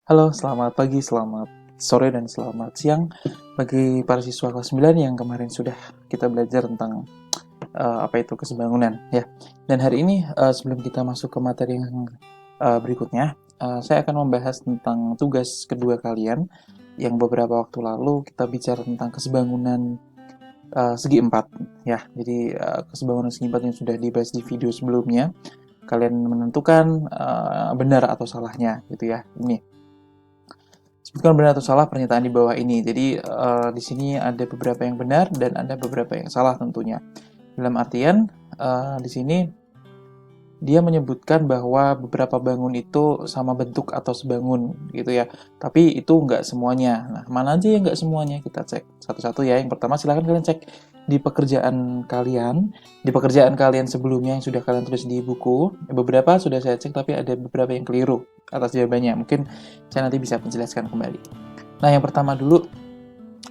Halo, selamat pagi, selamat sore, dan selamat siang bagi para siswa kelas 9 yang kemarin sudah kita belajar tentang apa itu kesebangunan ya. Dan hari ini sebelum kita masuk ke materi yang berikutnya, saya akan membahas tentang tugas kedua kalian yang beberapa waktu lalu kita bicara tentang kesebangunan segi empat ya. Jadi kesebangunan segi empat yang sudah dibahas di video sebelumnya, kalian menentukan benar atau salahnya gitu ya. Ini sebutkan benar atau salah pernyataan di bawah ini. Jadi di sini ada beberapa yang benar dan ada beberapa yang salah tentunya. Dalam artian di sini dia menyebutkan bahwa beberapa bangun itu sama bentuk atau sebangun gitu ya. Tapi itu nggak semuanya. Nah, mana aja yang nggak semuanya? Kita cek satu-satu ya. Yang pertama silahkan kalian cek di pekerjaan kalian sebelumnya yang sudah kalian tulis di buku. Beberapa sudah saya cek tapi ada beberapa yang keliru atas jawabannya. Mungkin saya nanti bisa menjelaskan kembali. Nah, yang pertama dulu,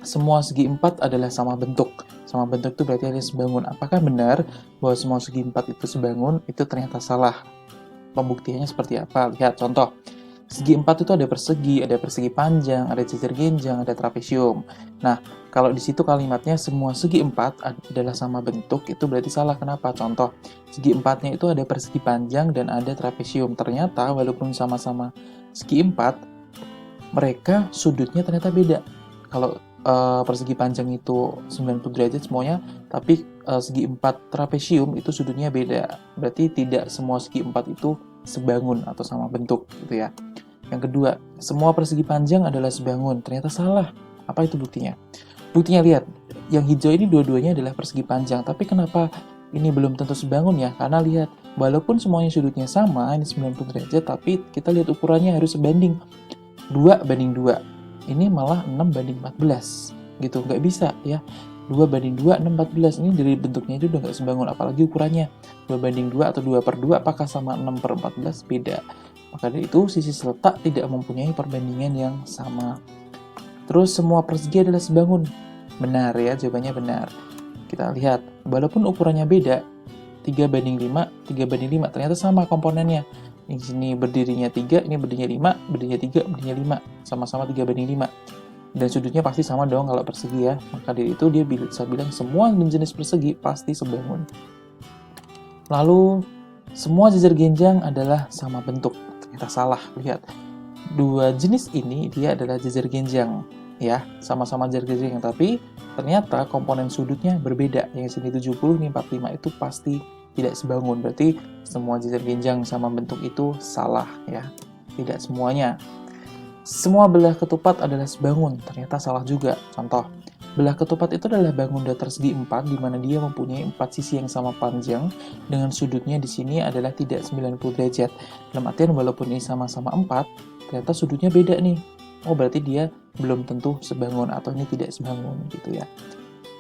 semua segi empat adalah sama bentuk. Sama bentuk itu berarti ada sebangun. Apakah benar bahwa semua segi empat itu sebangun? Itu ternyata salah. Pembuktiannya seperti apa? Lihat contoh. Segi empat itu ada persegi panjang, ada jajar genjang, ada trapesium. Nah, kalau di situ kalimatnya semua segi empat adalah sama bentuk, itu berarti salah. Kenapa? Contoh, segi empatnya itu ada persegi panjang dan ada trapesium. Ternyata walaupun sama-sama segi empat, mereka sudutnya ternyata beda. Kalau persegi panjang itu 90 derajat semuanya, tapi segi empat trapesium itu sudutnya beda. Berarti tidak semua segi empat itu sebangun atau sama bentuk gitu ya. Yang kedua, semua persegi panjang adalah sebangun. Ternyata salah. Apa itu buktinya? Buktinya lihat, yang hijau ini dua-duanya adalah persegi panjang, tapi kenapa ini belum tentu sebangun ya? Karena lihat, walaupun semuanya sudutnya sama, ini 90 derajat, tapi kita lihat ukurannya harus sebanding 2:2. Ini malah 6:14 gitu, nggak bisa ya. 2:2, 6:14. Ini dari bentuknya itu udah nggak sebangun, apalagi ukurannya 2:2 atau 2/2, apakah sama 6/14? Beda. Maka dari itu sisi seletak tidak mempunyai perbandingan yang sama. Terus semua persegi adalah sebangun. Benar ya, jawabannya benar. Kita lihat, walaupun ukurannya beda, 3:5, 3:5, ternyata sama komponennya. Di sini berdirinya 3, ini berdirinya 5, berdirinya 3, berdirinya 5. Sama-sama 3:5. Dan sudutnya pasti sama dong kalau persegi ya. Maka dari itu dia bisa bilang semua jenis persegi pasti sebangun. Lalu, semua jajar genjang adalah sama bentuk. Ternyata salah, lihat. Dua jenis ini dia adalah jajar genjang. Ya, sama-sama jajar genjang, tapi ternyata komponen sudutnya berbeda. Yang sini 70, ini 45, itu pasti tidak sebangun. Berarti semua jajar genjang sama bentuk itu salah ya. Tidak semuanya. Semua belah ketupat adalah sebangun, ternyata salah juga. Contoh, belah ketupat itu adalah bangun datar segi 4, di mana dia mempunyai 4 sisi yang sama panjang, dengan sudutnya di sini adalah tidak 90 derajat. Dalam artian, walaupun ini sama-sama 4, ternyata sudutnya beda nih. Oh, berarti dia belum tentu sebangun, atau ini tidak sebangun, gitu ya.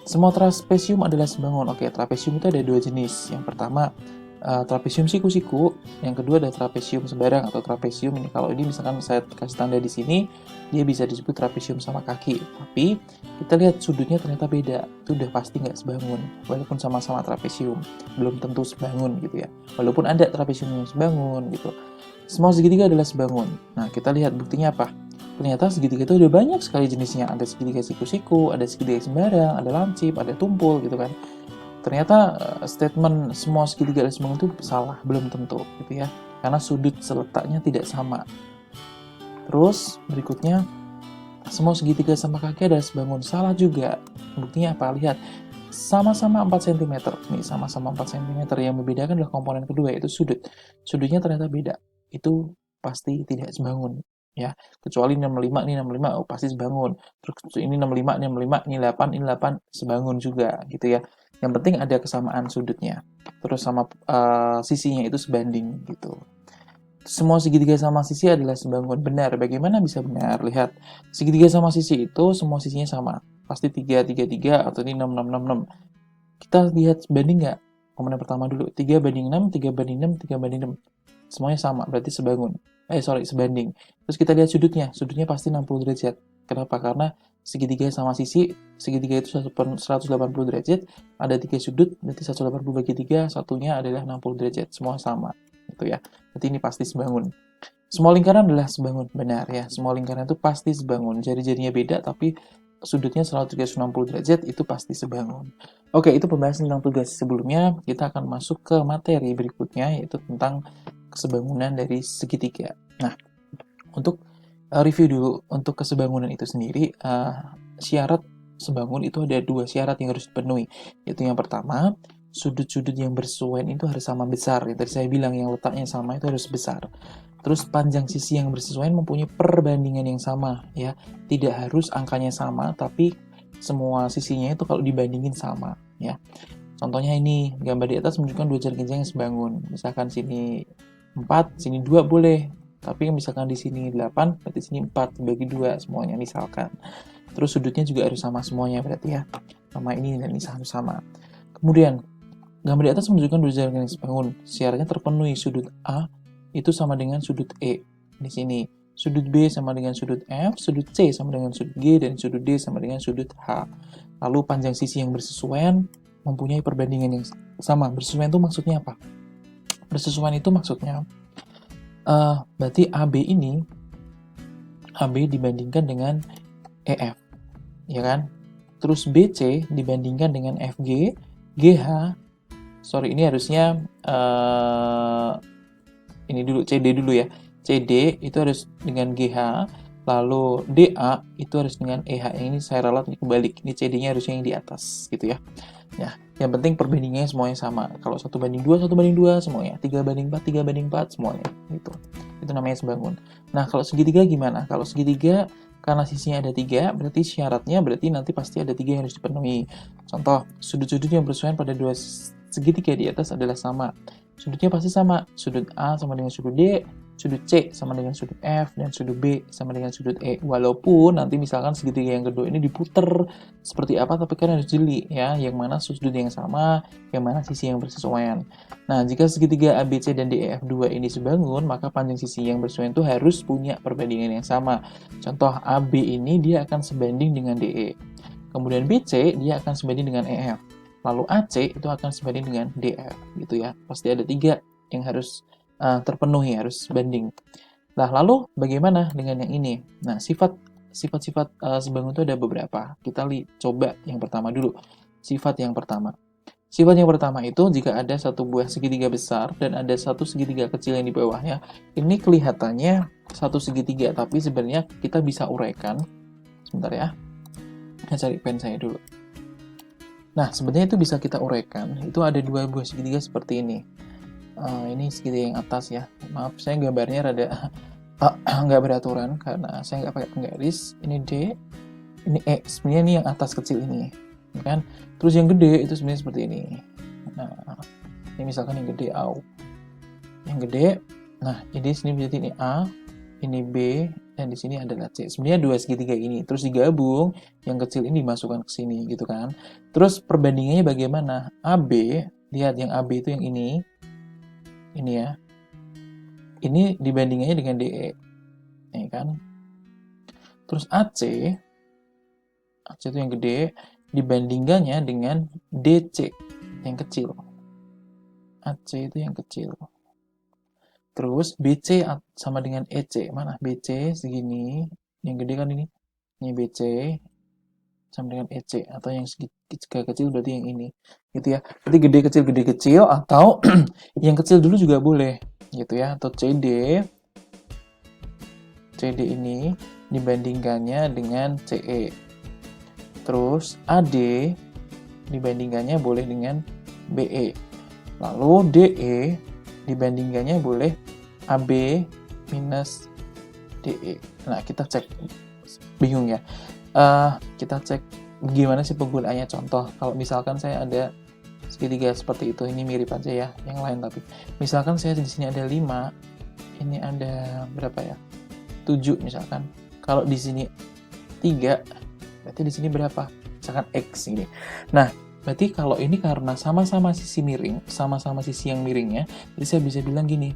Semua trapesium adalah sebangun. Oke, trapesium itu ada dua jenis. Yang pertama, trapesium siku-siku, yang kedua ada trapesium sembarang atau trapesium ini. Kalau ini misalkan saya kasih tanda di sini, dia bisa disebut trapesium sama kaki. Tapi kita lihat sudutnya ternyata beda, itu udah pasti nggak sebangun. Walaupun sama-sama trapesium, belum tentu sebangun gitu ya. Walaupun ada trapesium yang sebangun gitu. Semua segitiga adalah sebangun. Nah, kita lihat buktinya apa? Ternyata segitiga itu udah banyak sekali jenisnya. Ada segitiga siku-siku, ada segitiga sembarang, ada lancip, ada tumpul gitu kan. Ternyata statement semua segitiga adalah sebangun itu salah, belum tentu gitu ya. Karena sudut seletaknya tidak sama. Terus berikutnya, semua segitiga sama kaki adalah sebangun. Salah juga. Buktinya apa? Lihat. Sama-sama 4 cm. Nih, sama-sama 4 cm. Yang membedakan adalah komponen kedua, yaitu sudut. Sudutnya ternyata beda. Itu pasti tidak sebangun. Ya, kecuali 65, ini 65, oh pasti sebangun. Terus ini 65, ini 65, ini 8, ini 8, sebangun juga gitu ya. Yang penting ada kesamaan sudutnya. Terus sama sisinya itu sebanding gitu. Semua segitiga sama sisi adalah sebangun. Benar. Bagaimana bisa benar? Lihat. Segitiga sama sisi itu semua sisinya sama. Pasti 3, 3, 3, atau ini 6, 6, 6, 6. Kita lihat sebanding nggak? Komponen pertama dulu. 3:6, 3:6, 3:6. Semuanya sama, berarti sebangun. Sebanding. Terus kita lihat sudutnya. Sudutnya pasti 60 derajat. Kenapa? Karena segitiga sama sisi, segitiga itu 180 derajat, ada 3 sudut, berarti 180 bagi 3, satunya adalah 60 derajat. Semua sama. Gitu ya. Berarti ini pasti sebangun. Semua lingkaran adalah sebangun, benar ya. Semua lingkaran itu pasti sebangun. Jari-jarinya beda, tapi sudutnya selalu 360 derajat, itu pasti sebangun. Oke, itu pembahasan tentang tugas. Sebelumnya, kita akan masuk ke materi berikutnya, yaitu tentang kesebangunan dari segitiga. Nah, untuk review dulu, untuk kesebangunan itu sendiri, syarat sebangun itu ada 2 syarat yang harus dipenuhi. Yaitu yang pertama, sudut-sudut yang bersesuaian itu harus sama besar. Yang tadi saya bilang, yang letaknya sama itu harus besar. Terus panjang sisi yang bersesuaian mempunyai perbandingan yang sama, ya. Tidak harus angkanya sama, tapi semua sisinya itu kalau dibandingin sama, ya. Contohnya ini, gambar di atas menunjukkan 2 jari genjang yang sebangun. Misalkan sini 4, sini 2 boleh. Tapi misalkan di sini 8, berarti sini 4, dibagi 2 semuanya misalkan. Terus sudutnya juga harus sama semuanya berarti ya. Sama ini dan ini harus sama. Kemudian, gambar di atas menunjukkan 2 jari genjang yang sebangun. Syaratnya terpenuhi, sudut A itu sama dengan sudut E di sini. Sudut B sama dengan sudut F, sudut C sama dengan sudut G, dan sudut D sama dengan sudut H. Lalu panjang sisi yang bersesuaian mempunyai perbandingan yang sama. Bersesuaian itu maksudnya apa? Bersesuaian itu maksudnya berarti AB dibandingkan dengan EF, ya kan? Terus BC dibandingkan dengan FG, GH, sorry ini harusnya ini dulu, CD dulu ya. CD itu harus dengan GH, lalu DA itu harus dengan EH. Yang ini saya ralat kebalik. Ini CD-nya harusnya yang di atas, gitu ya. Ya, yang penting perbandingannya semuanya sama. Kalau 1:2, 1:2 semuanya. 3:4, 3:4 semuanya. Gitu. Itu namanya sebangun. Nah, kalau segitiga gimana? Kalau segitiga, karena sisinya ada 3, berarti syaratnya berarti nanti pasti ada 3 yang harus dipenuhi. Contoh, sudut-sudut yang bersesuaian pada 2 segitiga di atas adalah sama. Sudutnya pasti sama. Sudut A sama dengan sudut D, sudut C sama dengan sudut F, dan sudut B sama dengan sudut E. Walaupun nanti misalkan segitiga yang kedua ini diputer seperti apa, tapi kan harus jeli ya, yang mana sudut yang sama, yang mana sisi yang bersesuaian. Nah, jika segitiga ABC dan DEF2 ini sebangun, maka panjang sisi yang bersesuaian itu harus punya perbandingan yang sama. Contoh AB ini dia akan sebanding dengan DE. Kemudian BC dia akan sebanding dengan EF. Lalu AC itu akan sebanding dengan DF, gitu ya. Pasti ada 3 yang harus terpenuhi, harus banding. Nah, lalu bagaimana dengan yang ini? Nah, sifat-sifat sebangun itu ada beberapa. Kita coba yang pertama dulu. Sifat yang pertama. Sifat yang pertama itu jika ada satu buah segitiga besar dan ada satu segitiga kecil yang di bawahnya. Ini kelihatannya satu segitiga, tapi sebenarnya kita bisa uraikan. Sebentar ya. Saya cari pen saya dulu. Nah, sebenarnya itu bisa kita uraikan. Itu ada 2 buah segitiga seperti ini. Ini segitiga yang atas ya. Maaf, saya gambarnya rada nggak beraturan karena saya nggak pakai penggaris. Ini D, ini E. Sebenarnya ini yang atas kecil ini, ya kan? Terus yang gede itu sebenarnya seperti ini. Nah, ini misalkan yang gede A, yang gede. Nah, ini sini berarti ini A, ini B, dan di sini adalah C. Sebenarnya 2 segitiga ini, terus digabung, yang kecil ini dimasukkan ke sini, gitu kan. Terus perbandingannya bagaimana? AB, lihat yang AB itu yang ini ya. Ini dibandingannya dengan DE, ya kan. Terus AC itu yang gede, dibandingkannya dengan DC, yang kecil. AC itu yang kecil. Terus BC sama dengan EC. Mana? BC segini. Yang gede kan ini. Ini BC sama dengan EC. Atau yang segitiga kecil berarti yang ini. Gitu ya. Berarti gede kecil atau yang kecil dulu juga boleh. Gitu ya. Atau CD. CD ini dibandingkannya dengan CE. Terus AD dibandingkannya boleh dengan BE. Lalu DE dibandingkannya boleh AB minus DE. Nah, kita cek. Bingung ya? Kita cek gimana sih penggunaannya. Contoh, kalau misalkan saya ada segitiga seperti itu, ini mirip aja ya, yang lain tapi. Misalkan saya di sini ada 5, ini ada berapa ya? 7 misalkan. Kalau di sini 3, berarti di sini berapa? Misalkan X ini. Nah, berarti kalau ini karena sama-sama sisi miring, sama-sama sisi yang miringnya, jadi saya bisa bilang gini,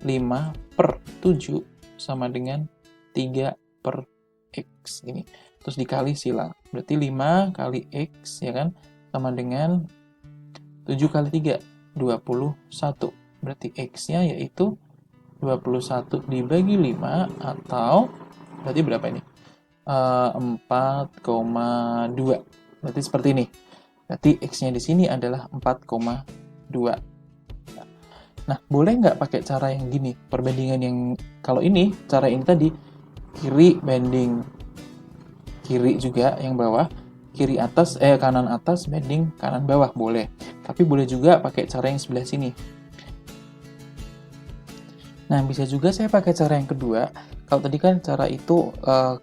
5/7 sama dengan 3/X ini. Terus dikali sila. Berarti 5 kali X, ya kan, sama dengan 7 kali 3, 21. Berarti X-nya yaitu 21 dibagi 5 atau berarti berapa ini? 4,2. Berarti seperti ini. Berarti X-nya di sini adalah 4,2. Nah, boleh nggak pakai cara yang gini? Perbandingan yang kalau ini, cara ini tadi, kiri banding kiri juga yang bawah, kanan atas banding kanan bawah, boleh. Tapi boleh juga pakai cara yang sebelah sini. Nah, bisa juga saya pakai cara yang kedua. Kalau tadi kan cara itu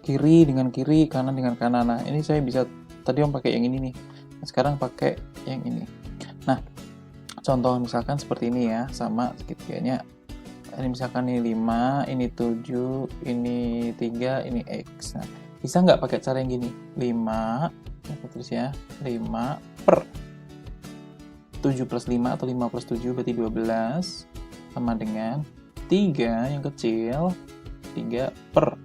kiri dengan kiri, kanan dengan kanan. Nah, ini saya bisa, tadi pakai yang ini nih. Nah, sekarang pakai yang ini. Nah, contoh misalkan seperti ini ya, sama segitiganya. Ini misalkan ini 5, ini 7, ini 3, ini X. Nah, bisa nggak pakai cara yang gini? 5, aku tulis ya, 5 per 7 plus 5 atau 5 plus 7 berarti 12 sama dengan 3 yang kecil, 3 per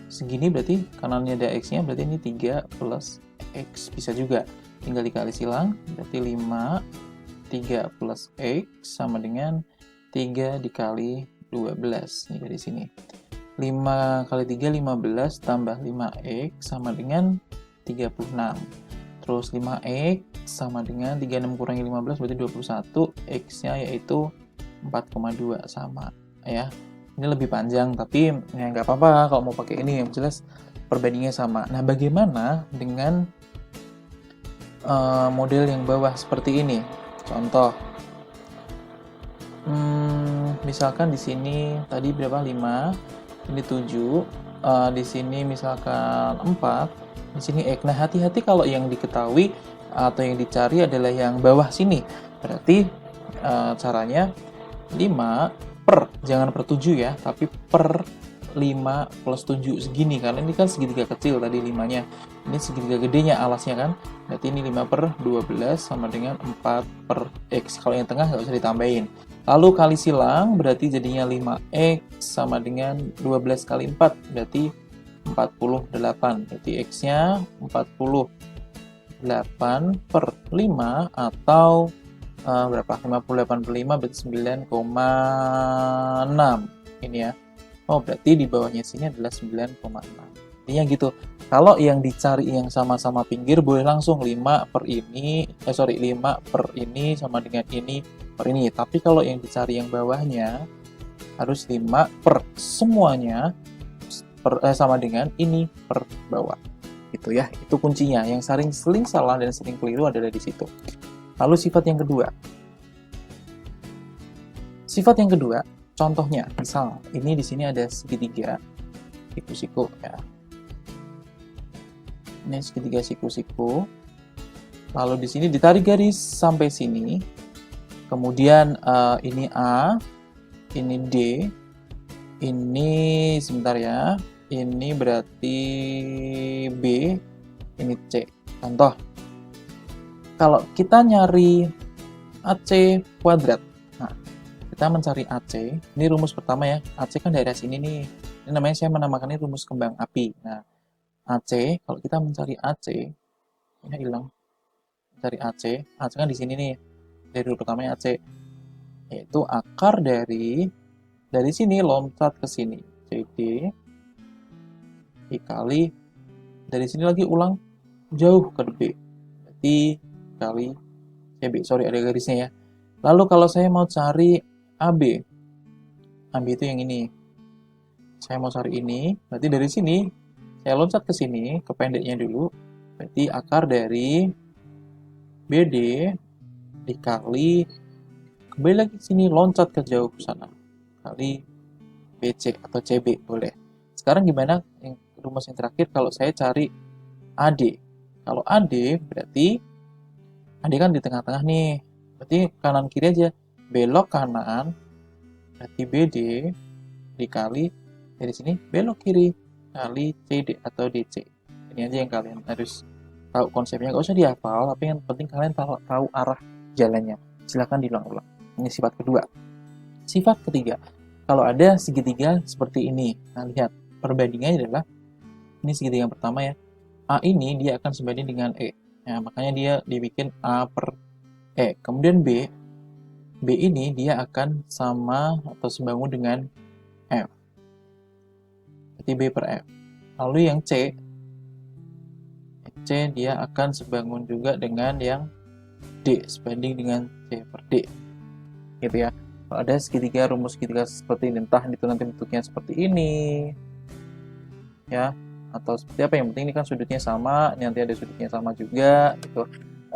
segini berarti kanannya ada X-nya, berarti ini 3 plus X. Bisa juga, tinggal dikali silang, berarti 5, 3 plus X sama dengan 3 dikali 12. Ini dari sini. 5 kali 3, 15, tambah 5X sama dengan 36. Terus 5X sama dengan 36 kurangi 15 berarti 21. X-nya yaitu 4,2 sama. Ya, ini lebih panjang, tapi ya nggak apa-apa kalau mau pakai ini, yang jelas perbandingannya sama. Nah, bagaimana dengan model yang bawah seperti ini? Contoh, misalkan di sini tadi berapa? 5, ini 7, di sini misalkan 4, di sini X. Nah, hati-hati kalau yang diketahui atau yang dicari adalah yang bawah sini. Berarti caranya 5 per, jangan per 7 ya, tapi per 5 plus 7 segini, karena ini kan segitiga kecil tadi 5-nya. Ini segitiga gedenya alasnya kan. Berarti ini 5 per 12 sama dengan 4 per X. Kalau yang tengah nggak usah ditambahin. Lalu kali silang berarti jadinya 5X sama dengan 12 kali 4 berarti 48. Berarti X-nya 48 per 5 atau berapa? 58 per 5 berarti 9,6. Ini ya. Oh, berarti di bawahnya sini adalah 9,6. Intinya gitu. Kalau yang dicari yang sama-sama pinggir boleh langsung 5 per ini, 5 per ini sama dengan ini per ini. Tapi kalau yang dicari yang bawahnya harus 5 per semuanya sama dengan ini per bawah. Gitu ya. Itu kuncinya. Yang sering salah dan sering keliru adalah di situ. Lalu sifat yang kedua. Sifat yang kedua, contohnya, misal ini di sini ada segitiga siku-siku ya. Ini segitiga siku-siku. Lalu di sini ditarik garis sampai sini. Kemudian ini A, ini D, ini sebentar ya. Ini berarti B, ini C. Contoh. Kalau kita nyari AC kuadrat. Nah, kita mencari AC. Ini rumus pertama ya. AC kan daerah sini nih. Ini namanya, saya menamakannya rumus kembang api. Nah, AC, kalau kita mencari AC, ini hilang. Mencari AC kan di sini nih. Dari rule pertamanya AC, yaitu akar dari sini loncat ke sini. CD dikali dari sini lagi ulang jauh ke B. Berarti kali CB. Sorry, ada garisnya ya. Lalu kalau saya mau cari AB. AB itu yang ini. Saya mau cari ini, berarti dari sini saya loncat ke sini, ke pendeknya dulu. Berarti akar dari BD dikali, kembali lagi ke sini, loncat ke jauh ke sana. Kali BC atau CB, boleh. Sekarang gimana rumus yang terakhir kalau saya cari AD? Kalau AD berarti AD kan di tengah-tengah nih. Berarti kanan kiri aja. Belok kanan, berarti BD dikali dari sini belok kiri kali CD atau DC. Ini aja yang kalian harus tahu konsepnya. Gak usah dihafal, tapi yang penting kalian tahu arah jalannya. Silahkan diulang-ulang. Ini sifat kedua. Sifat ketiga, kalau ada segitiga seperti ini, nah lihat perbandingannya adalah ini segitiga yang pertama ya. A ini dia akan sebanding dengan E. Nah, makanya dia dibikin A per E. Kemudian B ini dia akan sama atau sebangun dengan seperti B per F. Lalu yang C dia akan sebangun juga dengan yang D, sebanding dengan C per D. Gitu ya. Kalau ada segitiga, rumus segitiga seperti ini, entah itu nanti bentuknya seperti ini, ya, atau seperti apa, yang penting ini kan sudutnya sama, ini nanti ada sudutnya sama juga, itu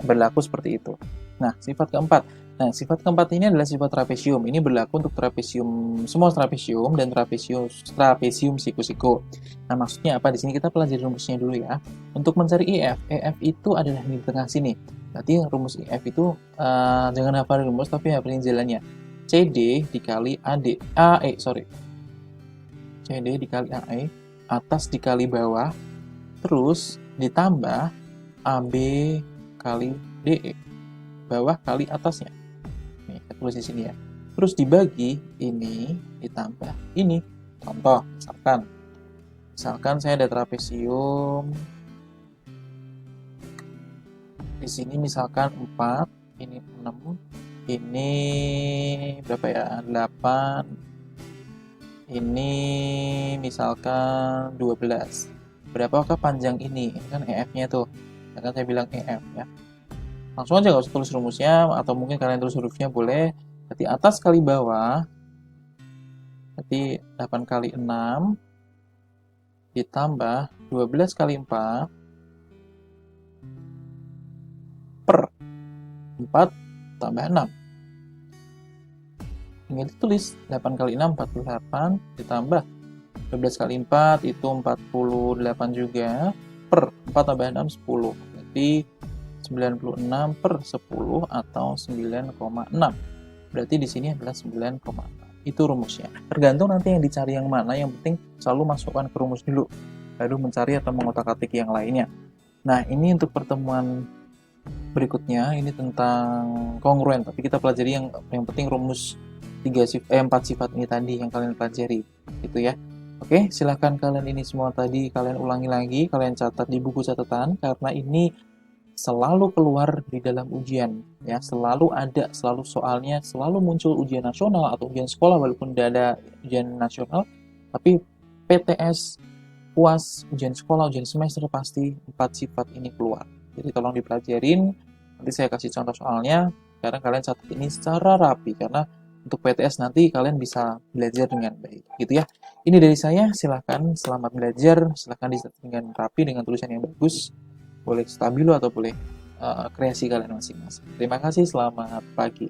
berlaku seperti itu. Nah, sifat keempat. Nah, sifat keempat ini adalah sifat trapesium. Ini berlaku untuk trapesium, semua trapesium dan trapesium siku-siku. Nah, maksudnya apa? Di sini kita pelajari rumusnya dulu ya. Untuk mencari EF itu adalah di tengah sini. Berarti rumus EF itu jangan hafal rumus, tapi hafalin jalannya. CD dikali CD dikali AE, atas dikali bawah, terus ditambah AB kali DE, bawah kali atasnya. Nih, kita tulis di sini ya. Terus dibagi ini ditambah ini. Contoh, misalkan saya ada trapesium di sini, misalkan 4, ini 6, ini berapa ya? 8, ini misalkan 12. Berapakah panjang ini? Ini kan EF-nya tuh. Ya kan saya bilang EF ya. Langsung aja nggak usah tulis rumusnya, atau mungkin kalian tulis hurufnya boleh. Berarti atas kali bawah, berarti 8 kali 6 ditambah 12 kali 4 per 4 tambah 6. Ini ditulis 8 kali 6 48 ditambah 12 kali 4 itu 48 juga, per 4 tambah 6 10. Berarti 96 per 10 atau 9,6. Berarti di sini adalah 9,6. Itu rumusnya. Tergantung nanti yang dicari yang mana, yang penting selalu masukkan ke rumus dulu, baru mencari atau mengotak-atik yang lainnya. Nah, ini untuk pertemuan berikutnya, ini tentang kongruen, tapi kita pelajari yang penting rumus 4 sifat ini tadi yang kalian pelajari, gitu ya. Oke, silahkan kalian ini semua tadi kalian ulangi lagi, kalian catat di buku catatan, karena ini selalu keluar di dalam ujian, ya, selalu ada, selalu soalnya, selalu muncul ujian nasional atau ujian sekolah, walaupun tidak ada ujian nasional, tapi PTS, UAS, ujian sekolah, ujian semester pasti 4 sifat ini keluar. Jadi tolong dipelajarin, nanti saya kasih contoh soalnya, sekarang kalian catat ini secara rapi, karena untuk PTS nanti kalian bisa belajar dengan baik, gitu ya. Ini dari saya, silahkan selamat belajar, silahkan dicatat dengan rapi, dengan tulisan yang bagus, boleh stabilo atau boleh kreasi kalian masing-masing. Terima kasih, selamat pagi.